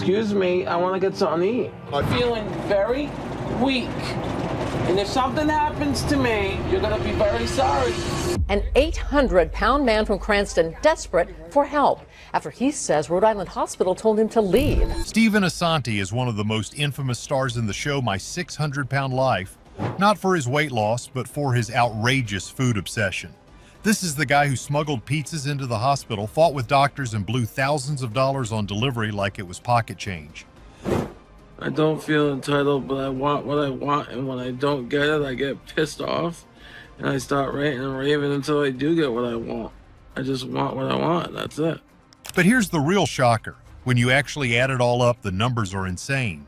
excuse me, I want to get something to eat. I'm feeling very weak. And if something happens to me, you're going to be very sorry. An 800-pound man from Cranston desperate for help after he says Rhode Island Hospital told him to leave. Stephen Assanti is one of the most infamous stars in the show My 600-Pound Life, not for his weight loss, but for his outrageous food obsession. This is the guy who smuggled pizzas into the hospital, fought with doctors, and blew thousands of dollars on delivery like it was pocket change. I don't feel entitled, but I want what I want, and when I don't get it, I get pissed off, and I start ranting and raving until I do get what I want. I just want what I want, that's it. But here's the real shocker. When you actually add it all up, the numbers are insane.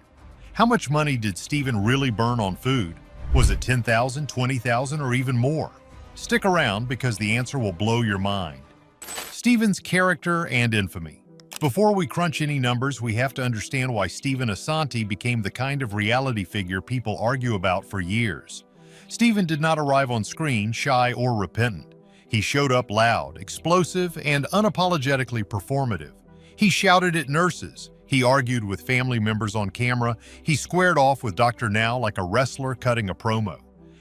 How much money did Stephen really burn on food? Was it $10,000, $20,000, or even more? Stick around because the answer will blow your mind. Stephen's character and infamy. Before we crunch any numbers, we have to understand why Stephen Assanti became the kind of reality figure people argue about for years. Stephen did not arrive on screen shy or repentant. He showed up loud, explosive, and unapologetically performative. He shouted at nurses. He argued with family members on camera. He squared off with Dr. Now like a wrestler cutting a promo.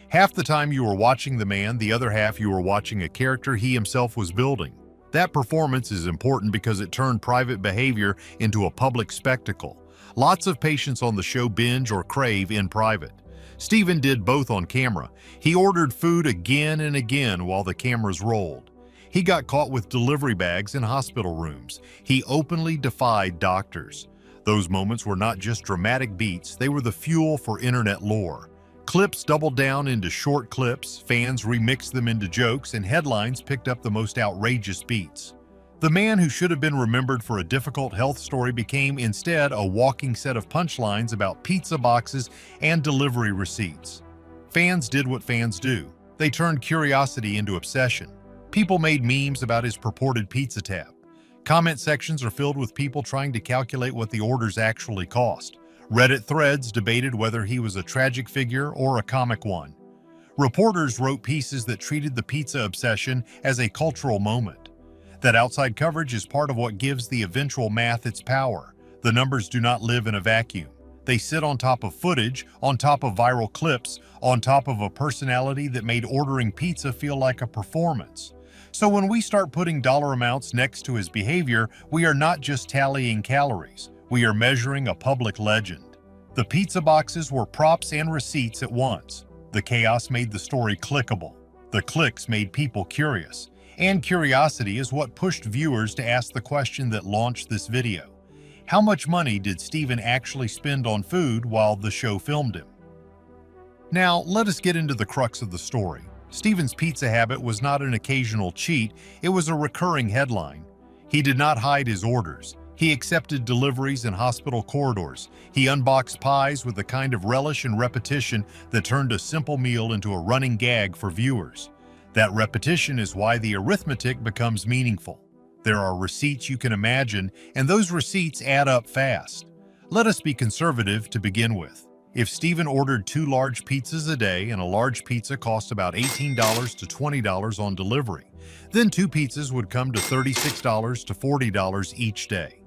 Half the time you were watching the man, the other half you were watching a character he himself was building. That performance is important because it turned private behavior into a public spectacle. Lots of patients on the show binge or crave in private. Stephen did both on camera. He ordered food again and again while the cameras rolled. He got caught with delivery bags in hospital rooms. He openly defied doctors. Those moments were not just dramatic beats, they were the fuel for internet lore. Clips doubled down into short clips, fans remixed them into jokes, and headlines picked up the most outrageous beats. The man who should have been remembered for a difficult health story became instead a walking set of punchlines about pizza boxes and delivery receipts. Fans did what fans do. They turned curiosity into obsession. People made memes about his purported pizza tab. Comment sections are filled with people trying to calculate what the orders actually cost. Reddit threads debated whether he was a tragic figure or a comic one. Reporters wrote pieces that treated the pizza obsession as a cultural moment. That outside coverage is part of what gives the eventual math its power. The numbers do not live in a vacuum. They sit on top of footage, on top of viral clips, on top of a personality that made ordering pizza feel like a performance. So when we start putting dollar amounts next to his behavior, we are not just tallying calories. We are measuring a public legend. The pizza boxes were props and receipts at once. The chaos made the story clickable. The clicks made people curious. And curiosity is what pushed viewers to ask the question that launched this video. How much money did Stephen actually spend on food while the show filmed him? Now, let us get into the crux of the story. Stephen's pizza habit was not an occasional cheat, it was a recurring headline. He did not hide his orders. He accepted deliveries in hospital corridors. He unboxed pies with the kind of relish and repetition that turned a simple meal into a running gag for viewers. That repetition is why the arithmetic becomes meaningful. There are receipts you can imagine, and those receipts add up fast. Let us be conservative to begin with. If Stephen ordered 2 large pizzas a day and a large pizza cost about $18 to $20 on delivery, then 2 pizzas would come to $36 to $40 each day.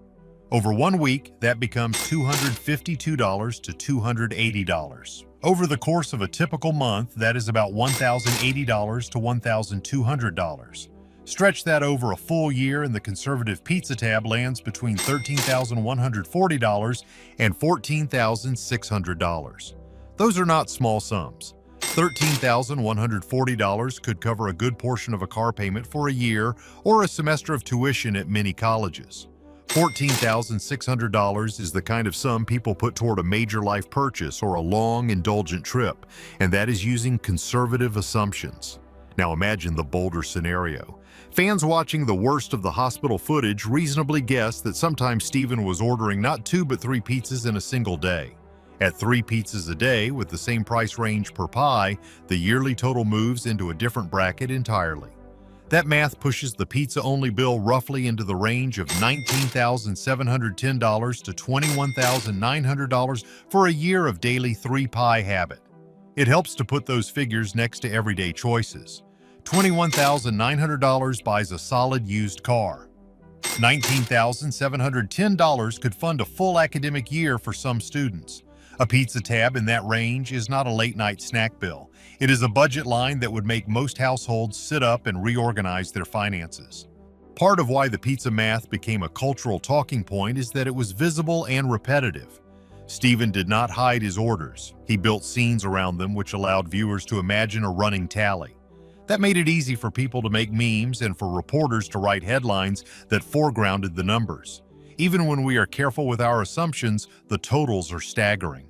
Over 1 week, that becomes $252 to $280. Over the course of a typical month, that is about $1,080 to $1,200. Stretch that over a full year and the conservative pizza tab lands between $13,140 and $14,600. Those are not small sums. $13,140 could cover a good portion of a car payment for a year or a semester of tuition at many colleges. $14,600 is the kind of sum people put toward a major life purchase or a long, indulgent trip, and that is using conservative assumptions. Now imagine the bolder scenario. Fans watching the worst of the hospital footage reasonably guessed that sometimes Stephen was ordering not 2 but 3 pizzas in a single day. At 3 pizzas a day with the same price range per pie, the yearly total moves into a different bracket entirely. That math pushes the pizza-only bill roughly into the range of $19,710 to $21,900 for a year of daily 3-pie habit. It helps to put those figures next to everyday choices. $21,900 buys a solid used car. $19,710 could fund a full academic year for some students. A pizza tab in that range is not a late-night snack bill. It is a budget line that would make most households sit up and reorganize their finances. Part of why the pizza math became a cultural talking point is that it was visible and repetitive. Stephen did not hide his orders. He built scenes around them which allowed viewers to imagine a running tally. That made it easy for people to make memes and for reporters to write headlines that foregrounded the numbers. Even when we are careful with our assumptions, the totals are staggering.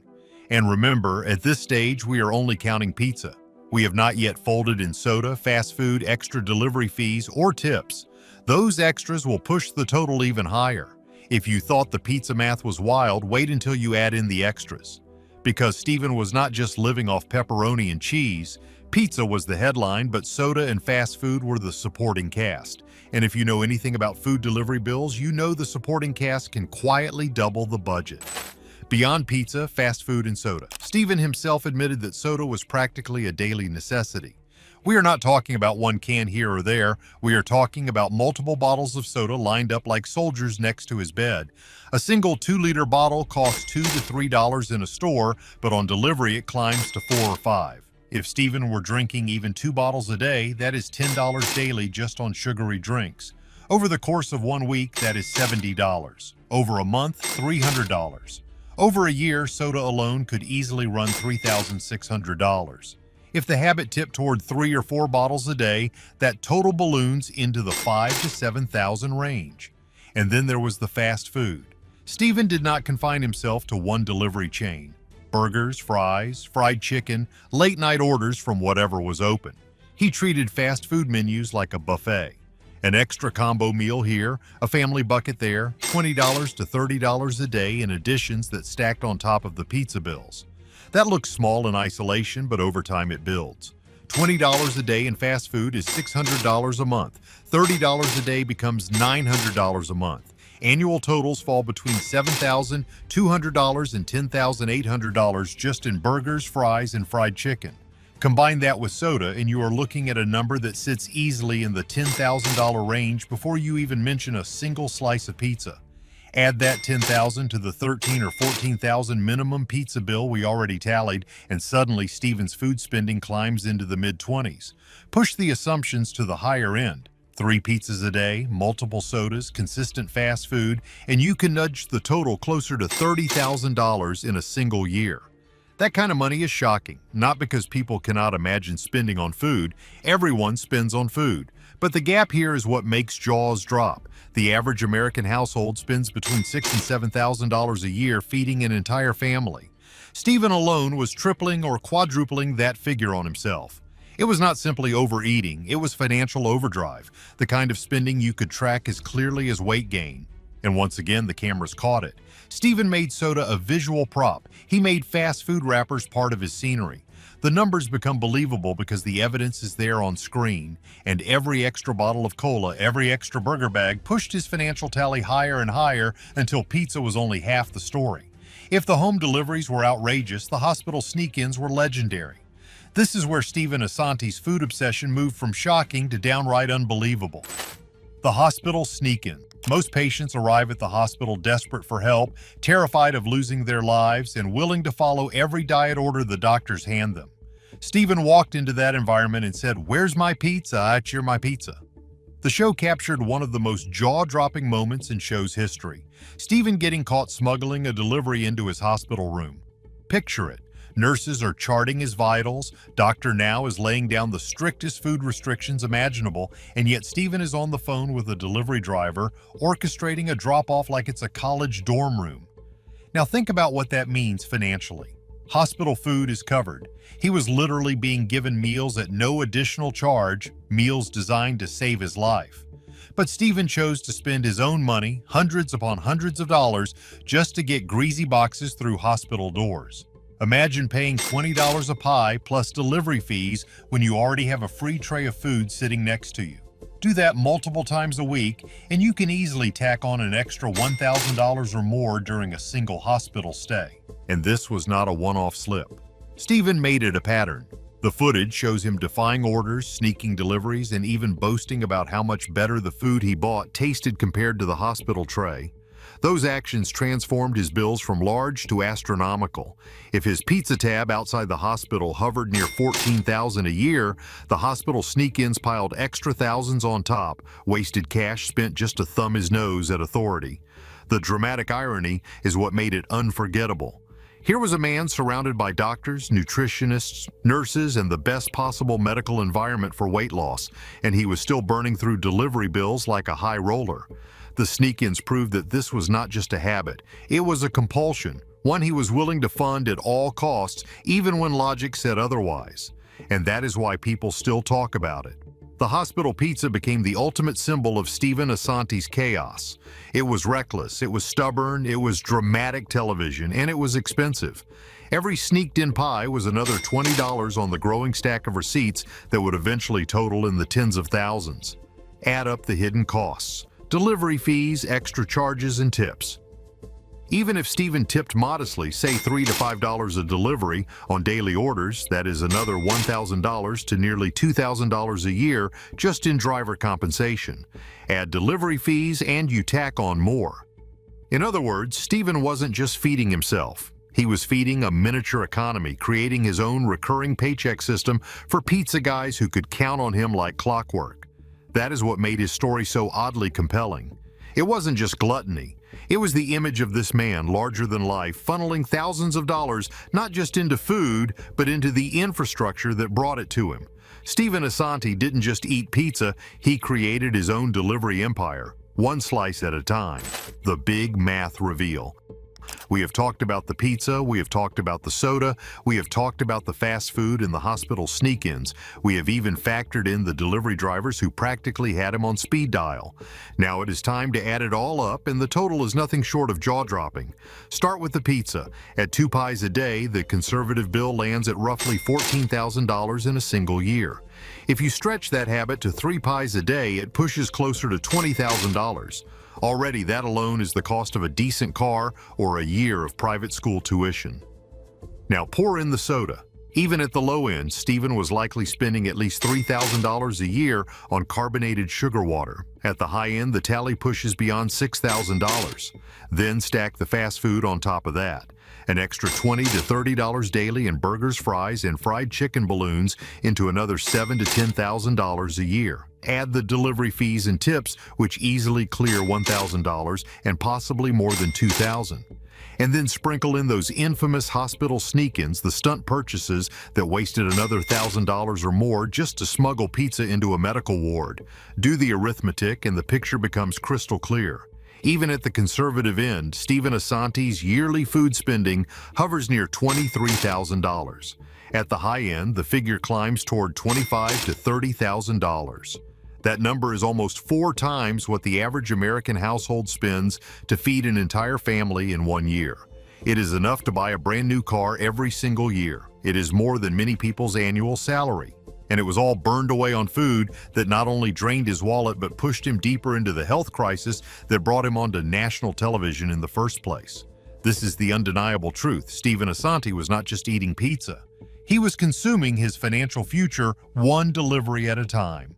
And remember, at this stage, we are only counting pizza. We have not yet folded in soda, fast food, extra delivery fees, or tips. Those extras will push the total even higher. If you thought the pizza math was wild, wait until you add in the extras. Because Stephen was not just living off pepperoni and cheese, pizza was the headline, but soda and fast food were the supporting cast. And if you know anything about food delivery bills, you know the supporting cast can quietly double the budget. Beyond pizza, fast food, and soda, Stephen himself admitted that soda was practically a daily necessity. We are not talking about one can here or there. We are talking about multiple bottles of soda lined up like soldiers next to his bed. A single 2-liter bottle costs $2 to $3 in a store, but on delivery it climbs to $4 or $5. If Stephen were drinking even 2 bottles a day, that is $10 daily just on sugary drinks. Over the course of 1 week, that is $70. Over a month, $300. Over a year, soda alone could easily run $3,600. If the habit tipped toward 3 or 4 bottles a day, that total balloons into the $5,000 to $7,000 range. And then there was the fast food. Stephen did not confine himself to one delivery chain. Burgers, fries, fried chicken, late-night orders from whatever was open. He treated fast food menus like a buffet. An extra combo meal here, a family bucket there, $20 to $30 a day in additions that stacked on top of the pizza bills. That looks small in isolation, but over time it builds. $20 a day in fast food is $600 a month. $30 a day becomes $900 a month. Annual totals fall between $7,200 and $10,800 just in burgers, fries, and fried chicken. Combine that with soda and you are looking at a number that sits easily in the $10,000 range before you even mention a single slice of pizza. Add that $10,000 to the $13,000 or $14,000 minimum pizza bill we already tallied, and suddenly Stephen's food spending climbs into the mid-20s. Push the assumptions to the higher end. 3 pizzas a day, multiple sodas, consistent fast food, and you can nudge the total closer to $30,000 in a single year. That kind of money is shocking, not because people cannot imagine spending on food. Everyone spends on food. But the gap here is what makes jaws drop. The average American household spends between $6,000 and $7,000 a year feeding an entire family. Stephen alone was tripling or quadrupling that figure on himself. It was not simply overeating, it was financial overdrive, the kind of spending you could track as clearly as weight gain. And once again, the cameras caught it. Stephen made soda a visual prop. He made fast food wrappers part of his scenery. The numbers become believable because the evidence is there on screen, and every extra bottle of cola, every extra burger bag pushed his financial tally higher and higher until pizza was only half the story. If the home deliveries were outrageous, the hospital sneak-ins were legendary. This is where Stephen Assanti's food obsession moved from shocking to downright unbelievable. The hospital sneak-in. Most patients arrive at the hospital desperate for help, terrified of losing their lives, and willing to follow every diet order the doctors hand them. Stephen walked into that environment and said, "Where's my pizza? I cheer my pizza." The show captured one of the most jaw-dropping moments in show's history. Stephen getting caught smuggling a delivery into his hospital room. Picture it. Nurses are charting his vitals, Dr. Now is laying down the strictest food restrictions imaginable, and yet Stephen is on the phone with a delivery driver, orchestrating a drop-off like it's a college dorm room. Now think about what that means financially. Hospital food is covered. He was literally being given meals at no additional charge, meals designed to save his life. But Stephen chose to spend his own money, hundreds upon hundreds of dollars, just to get greasy boxes through hospital doors. Imagine paying $20 a pie plus delivery fees when you already have a free tray of food sitting next to you. Do that multiple times a week, and you can easily tack on an extra $1,000 or more during a single hospital stay. And this was not a one-off slip. Stephen made it a pattern. The The footage shows him defying orders, sneaking deliveries, and even boasting about how much better the food he bought tasted compared to the hospital tray. Those actions transformed his bills from large to astronomical. If his pizza tab outside the hospital hovered near $14,000 a year, the hospital sneak-ins piled extra thousands on top, wasted cash spent just to thumb his nose at authority. The dramatic irony is what made it unforgettable. Here was a man surrounded by doctors, nutritionists, nurses, and the best possible medical environment for weight loss, and he was still burning through delivery bills like a high roller. The sneak-ins proved that this was not just a habit, it was a compulsion, one he was willing to fund at all costs, even when logic said otherwise. And that is why people still talk about it. The hospital pizza became the ultimate symbol of Stephen Assanti's chaos. It was reckless, it was stubborn, it was dramatic television, and it was expensive. Every sneaked-in pie was another $20 on the growing stack of receipts that would eventually total in the tens of thousands. Add up the hidden costs. Delivery fees, extra charges, and tips. Even if Stephen tipped modestly, say $3 to $5 a delivery on daily orders, that is another $1,000 to nearly $2,000 a year just in driver compensation. Add delivery fees and you tack on more. In other words, Stephen wasn't just feeding himself. He was feeding a miniature economy, creating his own recurring paycheck system for pizza guys who could count on him like clockwork. That is what made his story so oddly compelling. It wasn't just gluttony. It was the image of this man, larger than life, funneling thousands of dollars not just into food, but into the infrastructure that brought it to him. Stephen Assanti didn't just eat pizza, he created his own delivery empire, one slice at a time. The big math reveal. We have talked about the pizza, we have talked about the soda, we have talked about the fast food and the hospital sneak-ins. We have even factored in the delivery drivers who practically had him on speed dial. Now it is time to add it all up, and the total is nothing short of jaw-dropping. Start with the pizza. At 2 pies a day, the conservative bill lands at roughly $14,000 in a single year. If you stretch that habit to 3 pies a day, it pushes closer to $20,000. Already, that alone is the cost of a decent car or a year of private school tuition. Now pour in the soda. Even at the low end, Stephen was likely spending at least $3,000 a year on carbonated sugar water. At the high end, the tally pushes beyond $6,000. Then stack the fast food on top of that. An extra $20 to $30 daily in burgers, fries, and fried chicken balloons into another $7,000 to $10,000 a year. Add the delivery fees and tips, which easily clear $1,000 and possibly more than $2,000. And then sprinkle in those infamous hospital sneak-ins, the stunt purchases that wasted another $1,000 or more just to smuggle pizza into a medical ward. Do the arithmetic and the picture becomes crystal clear. Even at the conservative end, Stephen Assanti's yearly food spending hovers near $23,000. At the high end, the figure climbs toward $25,000 to $30,000. That number is almost 4 times what the average American household spends to feed an entire family in 1 year. It is enough to buy a brand new car every single year. It is more than many people's annual salary. And it was all burned away on food that not only drained his wallet but pushed him deeper into the health crisis that brought him onto national television in the first place. This is the undeniable truth. Stephen Assanti was not just eating pizza. He was consuming his financial future one delivery at a time.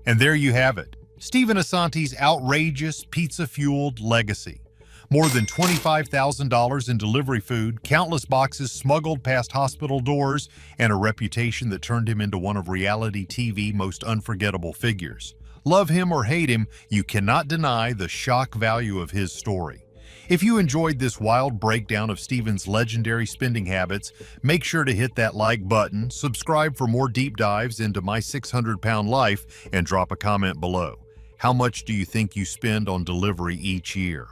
And there you have it, Stephen Assanti's outrageous pizza-fueled legacy. More than $25,000 in delivery food, countless boxes smuggled past hospital doors, and a reputation that turned him into one of reality TV's most unforgettable figures. Love him or hate him, you cannot deny the shock value of his story. If you enjoyed this wild breakdown of Stephen's legendary spending habits, make sure to hit that like button, subscribe for more deep dives into my 600-pound life, and drop a comment below. How much do you think you spend on delivery each year?